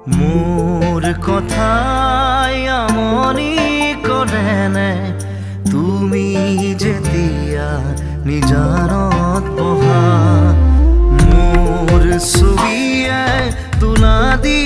মোৰ কথাই আমনি কৰে নে তুমি যেতিয়া নিজানত বহা মোৰ ছবিয়ে তোলা দি